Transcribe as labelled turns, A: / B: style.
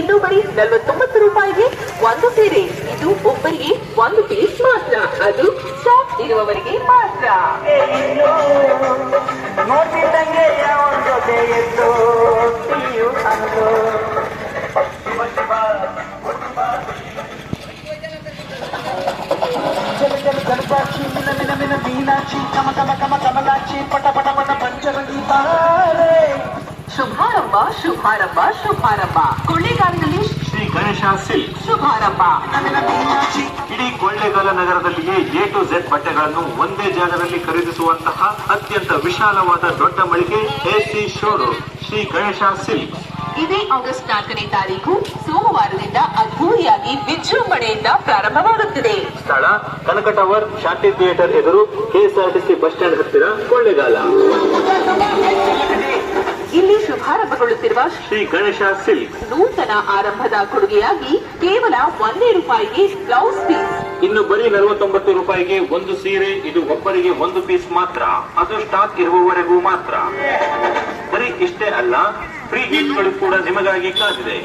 A: ಇನ್ನು ಬರೀ 49 ರೂಪಾಯಿಗೆ ಒಂದು ಸೀರೆ. ಇದು ಒಬ್ಬರಿಗೆ ಒಂದು ಪೀಸ್ ಮಾತ್ರ, ಅದು ಸ್ಟಾಕ್ ಇರುವವರಿಗೆ ಮಾತ್ರ.
B: ನೋಡ್ತಿದ್ದಂಗೆ ಯಾವ ಜೊತೆ ಎದ್ದು ಗಣಪಾಕ್ಷಿ ಮಿನ ಮಿನ ಮಿನ ಮೀನಾಕ್ಷಿ ಕಮ ಕಮ ಕಮ ಕಮಲಾಕ್ಷಿ ಪಟ ಪಟ ಪಟ ಪಂಚರಂಗಿ ಬಾರೆ.
A: ಶುಭಾರಂಭ ಶುಭಾರಂಭ ಶುಭಾರಂಭ. ಕೊಳ್ಳೇಗಾಲದಲ್ಲಿ
C: ಶ್ರೀ ಗಣೇಶ ಸಿಲ್ಕ್
A: ಶುಭಾರಂಭ.
B: ಮೀನಾಕ್ಷಿ
C: ಇಡೀ ಕೊಳ್ಳೇಗಾಲ ನಗರದಲ್ಲಿಯೇ A to Z ಬಟ್ಟೆಗಳನ್ನು ಒಂದೇ ಜಾಗದಲ್ಲಿ ಖರೀದಿಸುವಂತಹ ಅತ್ಯಂತ ವಿಶಾಲವಾದ ದೊಡ್ಡ ಮಳಿಗೆ AC showroom Shri Ganesha silk.
A: ಇದೇ ಆಗಸ್ಟ್ 4ನೇ ತಾರೀಕು ಸೋಮವಾರದಿಂದ ಅದ್ಧೂರಿಯಾಗಿ ವಿಜೃಂಭಣೆಯಿಂದ ಪ್ರಾರಂಭವಾಗುತ್ತಿದೆ.
C: ಸ್ಥಳ ಕನಕ ಟವರ್, ಶಾಂತಿ ಥಿಯೇಟರ್ ಎದುರು, KSRTC ಬಸ್ ಸ್ಟ್ಯಾಂಡ್ ಹತ್ತಿರ, ಕೊಳ್ಳೇಗಾಲ.
A: ಇಲ್ಲಿ ಶುಭಾರಂಭಗೊಳ್ಳುತ್ತಿರುವ
C: ಶ್ರೀ ಗಣೇಶ ಸಿಲ್ಕ್
A: ನೂತನ ಆರಂಭದ ಕೊಡುಗೆಯಾಗಿ ಕೇವಲ 100 ರೂಪಾಯಿಗೆ ಬ್ಲೌಸ್ ಪೀಸ್.
C: ಇನ್ನು ಬರೀ 49 ರೂಪಾಯಿಗೆ ಒಂದು ಸೀರೆ. ಇದು ಒಬ್ಬರಿಗೆ ಒಂದು ಪೀಸ್ ಮಾತ್ರ, ಅದು ಸ್ಟಾಕ್ ಇರುವವರೆಗೂ ಮಾತ್ರ. ಬರೀ ಇಷ್ಟೇ ಅಲ್ಲ, ಫ್ರೀ ಗಿಫ್ಟ್ಗಳು ಕೂಡ ನಿಮಗಾಗಿ ಕಾದಿದೆ.